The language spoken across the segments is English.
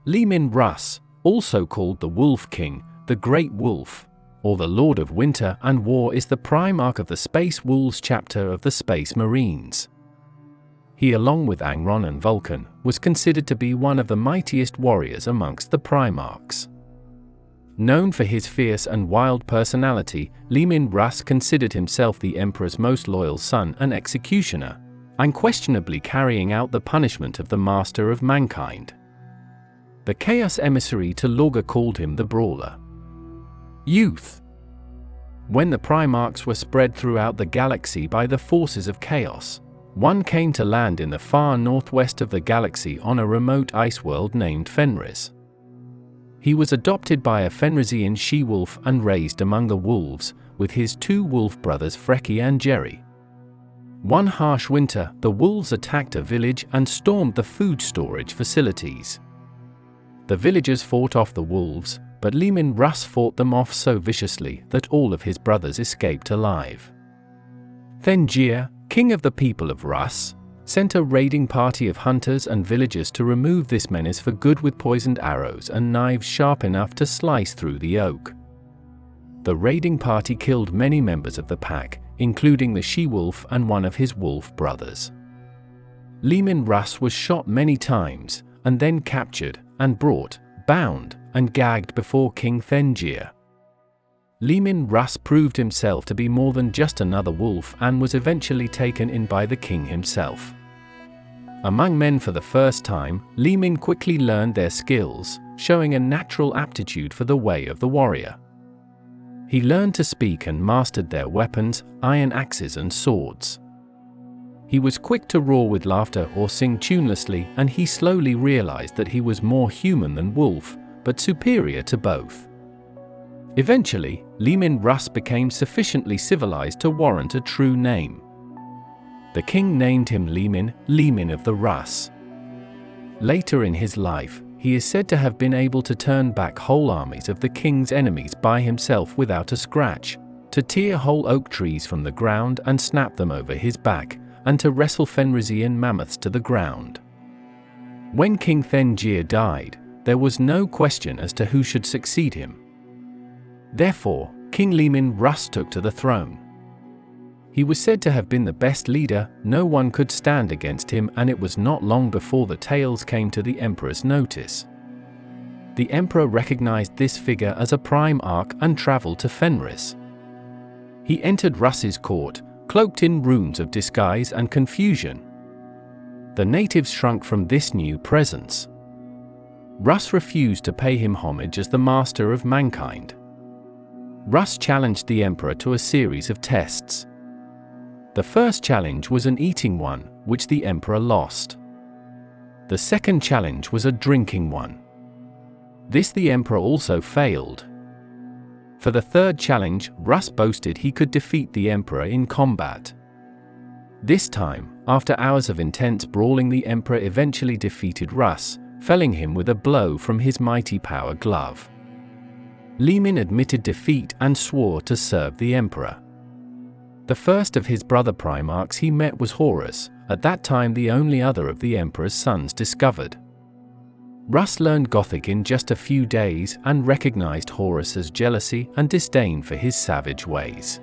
Leman Russ, also called the Wolf King, the Great Wolf, or the Lord of Winter and War, is the Primarch of the Space Wolves chapter of the Space Marines. He, along with Angron and Vulkan, was considered to be one of the mightiest warriors amongst the Primarchs. Known for his fierce and wild personality, Leman Russ considered himself the Emperor's most loyal son and executioner, unquestionably carrying out the punishment of the master of mankind. The Chaos emissary to Lorgar called him the Brawler. Youth. When the Primarchs were spread throughout the galaxy by the forces of chaos, one came to land in the far northwest of the galaxy on a remote ice world named Fenris. He was adopted by a Fenrisian she-wolf and raised among the wolves, with his two wolf brothers Freki and Jerry. One harsh winter, the wolves attacked a village and stormed the food storage facilities. The villagers fought off the wolves, but Leman Russ fought them off so viciously that all of his brothers escaped alive. Thengir, king of the people of Russ, sent a raiding party of hunters and villagers to remove this menace for good with poisoned arrows and knives sharp enough to slice through the oak. The raiding party killed many members of the pack, including the she-wolf and one of his wolf brothers. Leman Russ was shot many times, and then captured, and brought, bound, and gagged before King Thengir. Leman Russ proved himself to be more than just another wolf and was eventually taken in by the king himself. Among men for the first time, Leman quickly learned their skills, showing a natural aptitude for the way of the warrior. He learned to speak and mastered their weapons, iron axes and swords. He was quick to roar with laughter or sing tunelessly, and he slowly realized that he was more human than wolf, but superior to both. Eventually, Leman Russ became sufficiently civilized to warrant a true name. The king named him Leman of the Russ. Later in his life, he is said to have been able to turn back whole armies of the king's enemies by himself without a scratch, to tear whole oak trees from the ground and snap them over his back, and to wrestle Fenrisian mammoths to the ground. When King Thengir died, there was no question as to who should succeed him. Therefore, King Leman Russ took to the throne. He was said to have been the best leader, no one could stand against him, and it was not long before the tales came to the Emperor's notice. The Emperor recognized this figure as a Primarch and traveled to Fenris. He entered Russ's court, cloaked in runes of disguise and confusion. The natives shrunk from this new presence. Russ refused to pay him homage as the master of mankind. Russ challenged the Emperor to a series of tests. The first challenge was an eating one, which the Emperor lost. The second challenge was a drinking one. This the Emperor also failed. For the third challenge, Russ boasted he could defeat the Emperor in combat. This time, after hours of intense brawling, the Emperor eventually defeated Russ, felling him with a blow from his mighty power glove. Leman admitted defeat and swore to serve the Emperor. The first of his brother Primarchs he met was Horus, at that time the only other of the Emperor's sons discovered. Russ learned Gothic in just a few days and recognized Horus's jealousy and disdain for his savage ways.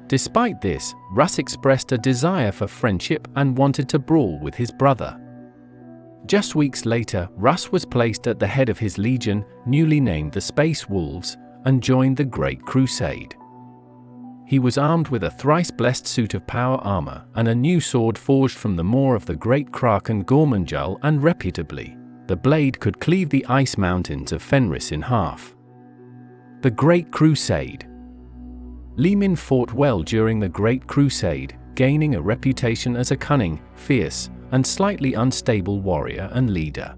Despite this, Russ expressed a desire for friendship and wanted to brawl with his brother. Just weeks later, Russ was placed at the head of his legion, newly named the Space Wolves, and joined the Great Crusade. He was armed with a thrice-blessed suit of power armor and a new sword forged from the maw of the great Kraken Gormanjul, and reputably, the blade could cleave the ice mountains of Fenris in half. The Great Crusade. Leman fought well during the Great Crusade, gaining a reputation as a cunning, fierce, and slightly unstable warrior and leader.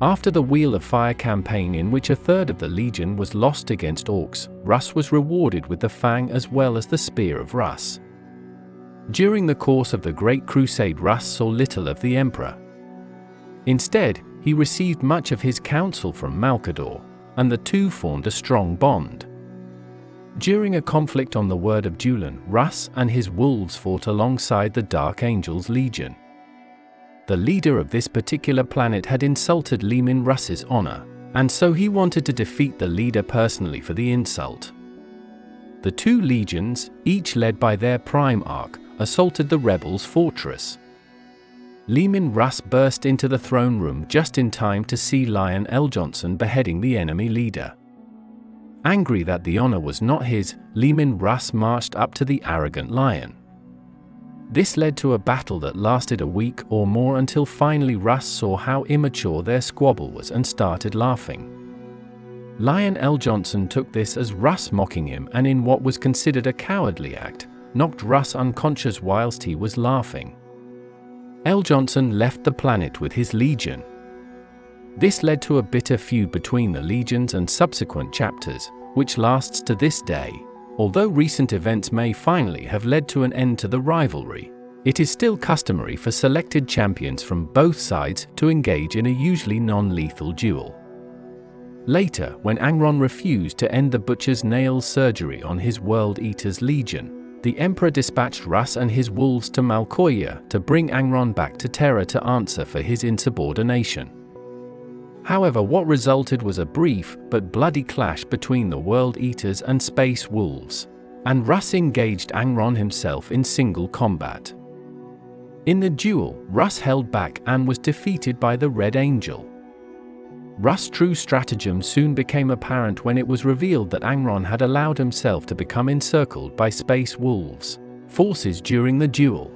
After the Wheel of Fire campaign, in which a third of the legion was lost against orcs, Russ was rewarded with the Fang as well as the Spear of Russ. During the course of the Great Crusade, Russ saw little of the Emperor. Instead, he received much of his counsel from Malcador, and the two formed a strong bond. During a conflict on the Word of Julan, Russ and his wolves fought alongside the Dark Angel's legion. The leader of this particular planet had insulted Leman Russ's honor, and so he wanted to defeat the leader personally for the insult. The two legions, each led by their Primarch, assaulted the rebels' fortress. Leman Russ burst into the throne room just in time to see Lionel Eljohnson beheading the enemy leader. Angry that the honor was not his, Leman Russ marched up to the arrogant lion. This led to a battle that lasted a week or more until finally Russ saw how immature their squabble was and started laughing. Lionel Eljohnson took this as Russ mocking him and, in what was considered a cowardly act, knocked Russ unconscious whilst he was laughing. Eljohnson left the planet with his legion. This led to a bitter feud between the legions and subsequent chapters, which lasts to this day. Although recent events may finally have led to an end to the rivalry, it is still customary for selected champions from both sides to engage in a usually non-lethal duel. Later, when Angron refused to end the Butcher's Nails surgery on his World Eater's Legion, the Emperor dispatched Russ and his wolves to Malkoia to bring Angron back to Terra to answer for his insubordination. However, what resulted was a brief but bloody clash between the World Eaters and Space Wolves, and Russ engaged Angron himself in single combat. In the duel, Russ held back and was defeated by the Red Angel. Russ' true stratagem soon became apparent when it was revealed that Angron had allowed himself to become encircled by Space Wolves' forces during the duel.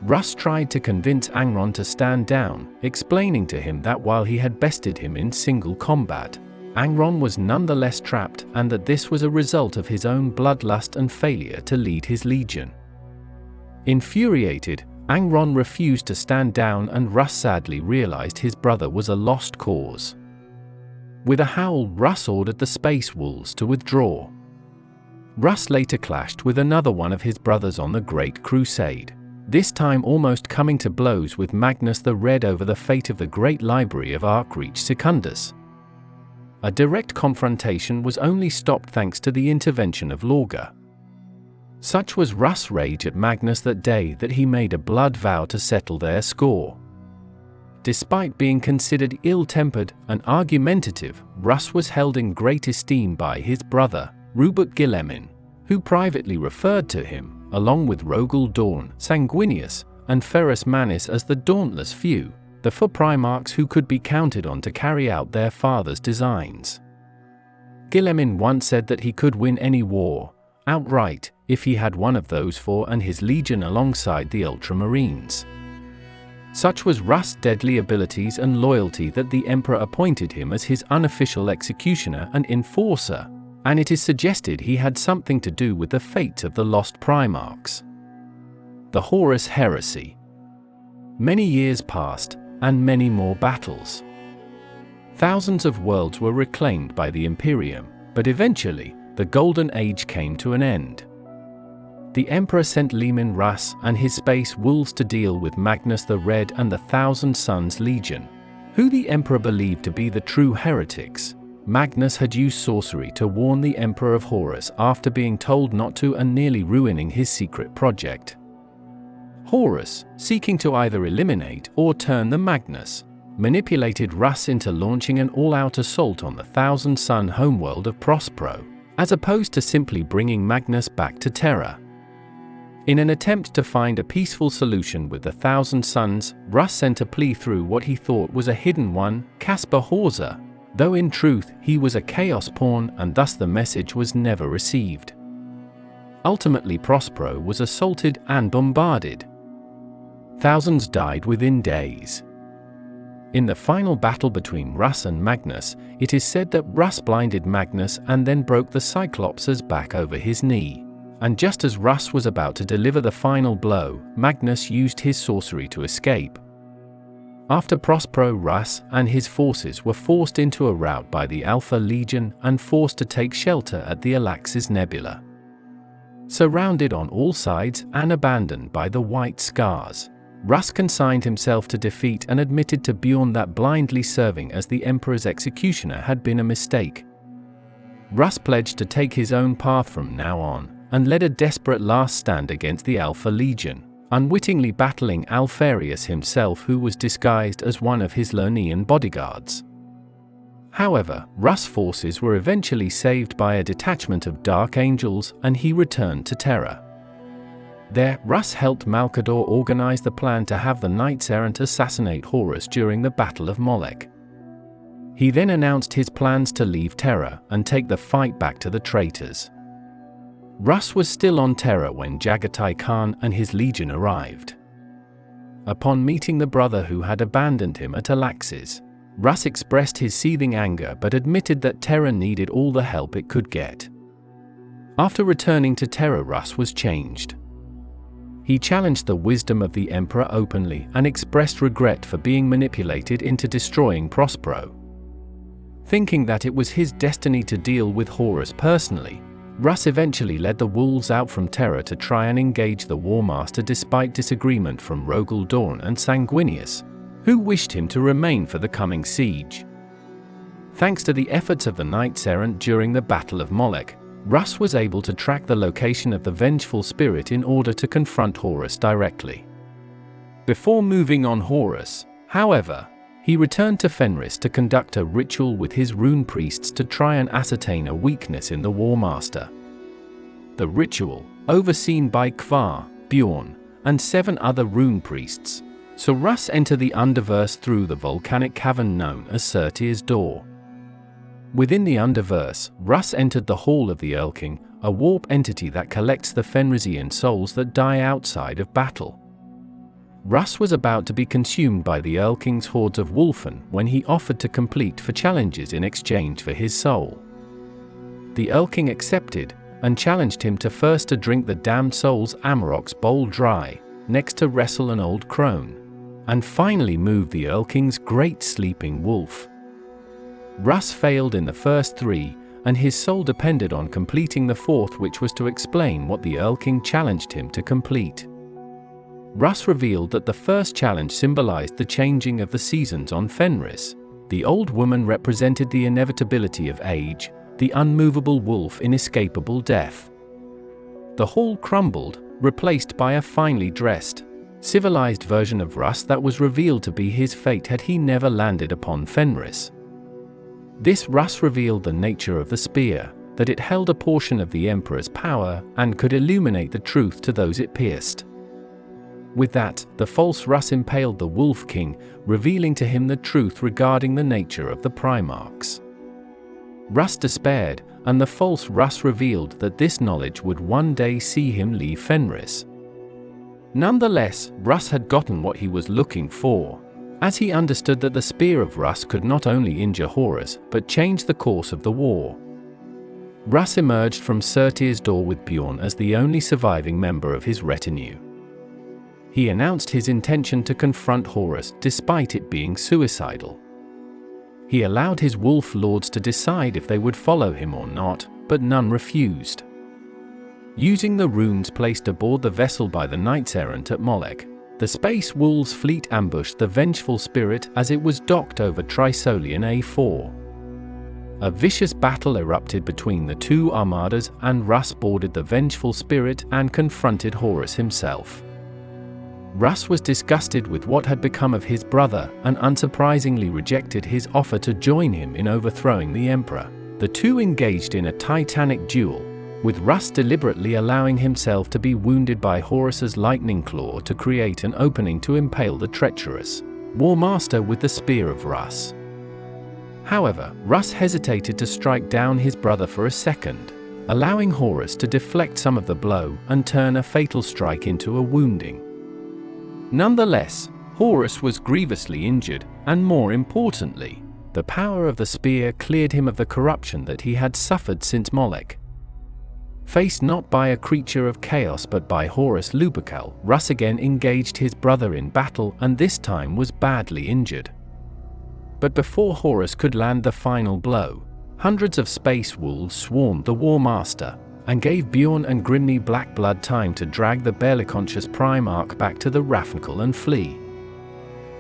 Russ tried to convince Angron to stand down, explaining to him that while he had bested him in single combat, Angron was nonetheless trapped and that this was a result of his own bloodlust and failure to lead his legion. Infuriated, Angron refused to stand down and Russ sadly realized his brother was a lost cause. With a howl, Russ ordered the Space Wolves to withdraw. Russ later clashed with another one of his brothers on the Great Crusade, this time almost coming to blows with Magnus the Red over the fate of the Great Library of Archreach Secundus. A direct confrontation was only stopped thanks to the intervention of Lorgar. Such was Russ' rage at Magnus that day that he made a blood vow to settle their score. Despite being considered ill-tempered and argumentative, Russ was held in great esteem by his brother, Rubert Guillemin, who privately referred to him, along with Rogel Dorn, Sanguinius, and Ferrus Manus, as the Dauntless Few, the four Primarchs who could be counted on to carry out their father's designs. Guillemin once said that he could win any war, outright, if he had one of those four and his legion alongside the Ultramarines. Such was Russ' deadly abilities and loyalty that the Emperor appointed him as his unofficial executioner and enforcer, and it is suggested he had something to do with the fate of the lost Primarchs. The Horus Heresy. Many years passed, and many more battles. Thousands of worlds were reclaimed by the Imperium, but eventually, the Golden Age came to an end. The Emperor sent Leman Russ and his Space Wolves to deal with Magnus the Red and the Thousand Sons Legion, who the Emperor believed to be the true heretics. Magnus had used sorcery to warn the Emperor of Horus after being told not to and nearly ruining his secret project. Horus, seeking to either eliminate or turn the Magnus, manipulated Russ into launching an all-out assault on the Thousand Sun homeworld of Prospero, as opposed to simply bringing Magnus back to Terra. In an attempt to find a peaceful solution with the Thousand Sons, Russ sent a plea through what he thought was a hidden one, Caspar Horza, though in truth he was a chaos pawn and thus the message was never received. Ultimately, Prospero was assaulted and bombarded. Thousands died within days. In the final battle between Russ and Magnus, it is said that Russ blinded Magnus and then broke the Cyclops' back over his knee. And just as Russ was about to deliver the final blow, Magnus used his sorcery to escape. After Prospero, Russ and his forces were forced into a rout by the Alpha Legion and forced to take shelter at the Alaxis Nebula. Surrounded on all sides and abandoned by the White Scars, Russ consigned himself to defeat and admitted to Bjorn that blindly serving as the Emperor's executioner had been a mistake. Russ pledged to take his own path from now on, and led a desperate last stand against the Alpha Legion, unwittingly battling Alfarius himself, who was disguised as one of his Lernaean bodyguards. However, Russ' forces were eventually saved by a detachment of Dark Angels, and he returned to Terra. There, Russ helped Malcador organize the plan to have the Knights Errant assassinate Horus during the Battle of Molech. He then announced his plans to leave Terra and take the fight back to the traitors. Russ was still on Terra when Jagatai Khan and his legion arrived. Upon meeting the brother who had abandoned him at Alaxis, Russ expressed his seething anger but admitted that Terra needed all the help it could get. After returning to Terra, Russ was changed. He challenged the wisdom of the Emperor openly and expressed regret for being manipulated into destroying Prospero. Thinking that it was his destiny to deal with Horus personally, Russ eventually led the wolves out from Terra to try and engage the War Master despite disagreement from Rogel Dorn and Sanguinius, who wished him to remain for the coming siege. Thanks to the efforts of the Knights Errant during the Battle of Molech, Russ was able to track the location of the vengeful spirit in order to confront Horus directly. Before moving on Horus, however, he returned to Fenris to conduct a ritual with his rune priests to try and ascertain a weakness in the War Master. The ritual, overseen by Kvar, Bjorn, and 7 other rune priests, saw Russ enter the Underverse through the volcanic cavern known as Surtir's Door. Within the Underverse, Russ entered the Hall of the Erlking, a warp entity that collects the Fenrisian souls that die outside of battle. Russ was about to be consumed by the Erlking's hordes of Wulfen when he offered to complete 4 challenges in exchange for his soul. The Erlking accepted, and challenged him to first to drink the damned soul's Amarok's bowl dry, next to wrestle an old crone, and finally move the Erlking's great sleeping wolf. Russ failed in the first 3, and his soul depended on completing the 4th, which was to explain what the Erlking challenged him to complete. Russ revealed that the first challenge symbolized the changing of the seasons on Fenris. The old woman represented the inevitability of age, the unmovable wolf inescapable death. The hall crumbled, replaced by a finely dressed, civilized version of Russ that was revealed to be his fate had he never landed upon Fenris. This Russ revealed the nature of the spear, that it held a portion of the Emperor's power and could illuminate the truth to those it pierced. With that, the false Russ impaled the Wolf King, revealing to him the truth regarding the nature of the Primarchs. Russ despaired, and the false Russ revealed that this knowledge would one day see him leave Fenris. Nonetheless, Russ had gotten what he was looking for, as he understood that the spear of Russ could not only injure Horus, but change the course of the war. Russ emerged from Surtir's Door with Bjorn as the only surviving member of his retinue. He announced his intention to confront Horus despite it being suicidal. He allowed his wolf lords to decide if they would follow him or not, but none refused. Using the runes placed aboard the vessel by the Knights Errant at Molech, the Space Wolves fleet ambushed the vengeful spirit as it was docked over Trisolian A4. A vicious battle erupted between the 2 armadas, and Russ boarded the vengeful spirit and confronted Horus himself. Russ was disgusted with what had become of his brother and unsurprisingly rejected his offer to join him in overthrowing the Emperor. The 2 engaged in a titanic duel, with Russ deliberately allowing himself to be wounded by Horus's lightning claw to create an opening to impale the treacherous War Master with the spear of Russ. However, Russ hesitated to strike down his brother for a second, allowing Horus to deflect some of the blow and turn a fatal strike into a wounding. Nonetheless, Horus was grievously injured, and more importantly, the power of the spear cleared him of the corruption that he had suffered since Molech. Faced not by a creature of chaos but by Horus Lupercal, Russ again engaged his brother in battle and this time was badly injured. But before Horus could land the final blow, hundreds of space wolves swarmed the War Master, and gave Bjorn and Grimny Blackblood time to drag the barely conscious Primarch back to the Raffenkel and flee.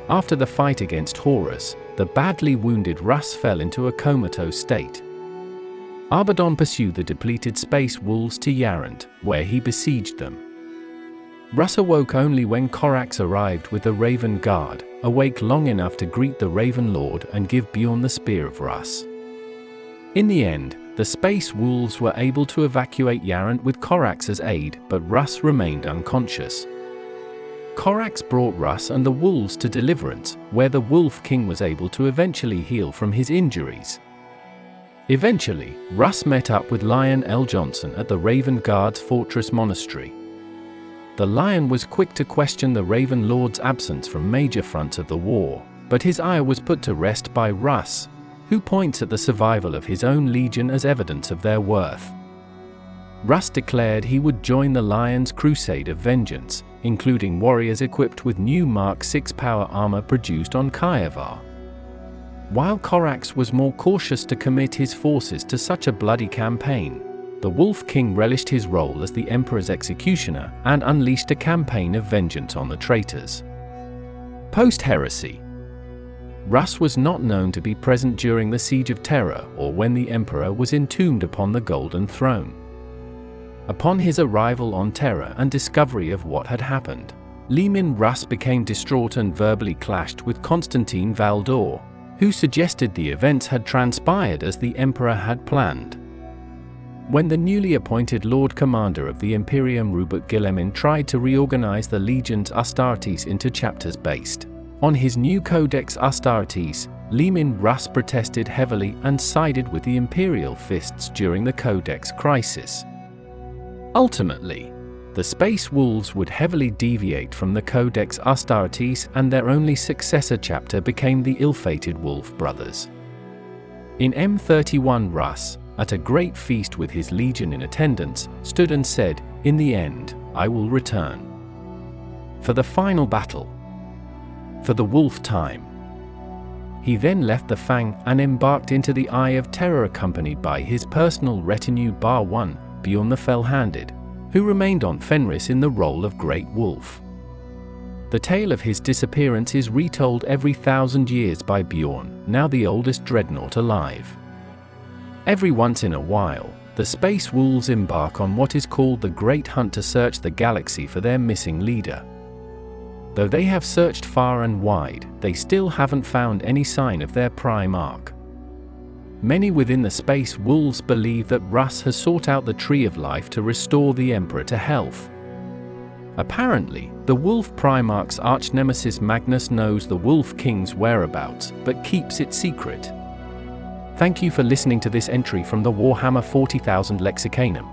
After the fight against Horus, the badly wounded Russ fell into a comatose state. Arbadon pursued the depleted space wolves to Yarant, where he besieged them. Russ awoke only when Corax arrived with the Raven Guard, awake long enough to greet the Raven Lord and give Bjorn the Spear of Russ. In the end, the Space Wolves were able to evacuate Yarant with Corax's aid, but Russ remained unconscious. Corax brought Russ and the Wolves to Deliverance, where the Wolf King was able to eventually heal from his injuries. Eventually, Russ met up with Lion L. Johnson at the Raven Guard's Fortress Monastery. The Lion was quick to question the Raven Lord's absence from major fronts of the war, but his ire was put to rest by Russ, who points at the survival of his own legion as evidence of their worth. Russ declared he would join the Lion's crusade of vengeance, including warriors equipped with new Mark VI power armor produced on Kievar. While Corax was more cautious to commit his forces to such a bloody campaign, the Wolf King relished his role as the Emperor's executioner and unleashed a campaign of vengeance on the traitors. Post-heresy, Russ was not known to be present during the Siege of Terror or when the Emperor was entombed upon the Golden Throne. Upon his arrival on Terra and discovery of what had happened, Leman Russ became distraught and verbally clashed with Constantine Valdor, who suggested the events had transpired as the Emperor had planned. When the newly appointed Lord Commander of the Imperium Rupert Guilhermin tried to reorganize the Legion's Astartes into chapters based on his new Codex Astartes, Leman Russ protested heavily and sided with the Imperial Fists during the Codex crisis. Ultimately, the Space Wolves would heavily deviate from the Codex Astartes, and their only successor chapter became the ill-fated Wolf Brothers. In M31, Russ, at a great feast with his legion in attendance, stood and said, "In the end, I will return. For the final battle. For the Wolf time." He then left the Fang and embarked into the Eye of Terror accompanied by his personal retinue bar one, Bjorn the Fell-Handed, who remained on Fenris in the role of Great Wolf. The tale of his disappearance is retold every 1,000 years by Bjorn, now the oldest dreadnought alive. Every once in a while, the Space Wolves embark on what is called the Great Hunt to search the galaxy for their missing leader. Though they have searched far and wide, they still haven't found any sign of their Primarch. Many within the Space Wolves believe that Russ has sought out the Tree of Life to restore the Emperor to health. Apparently, the Wolf Primarch's arch-nemesis Magnus knows the Wolf King's whereabouts, but keeps it secret. Thank you for listening to this entry from the Warhammer 40,000 Lexicanum.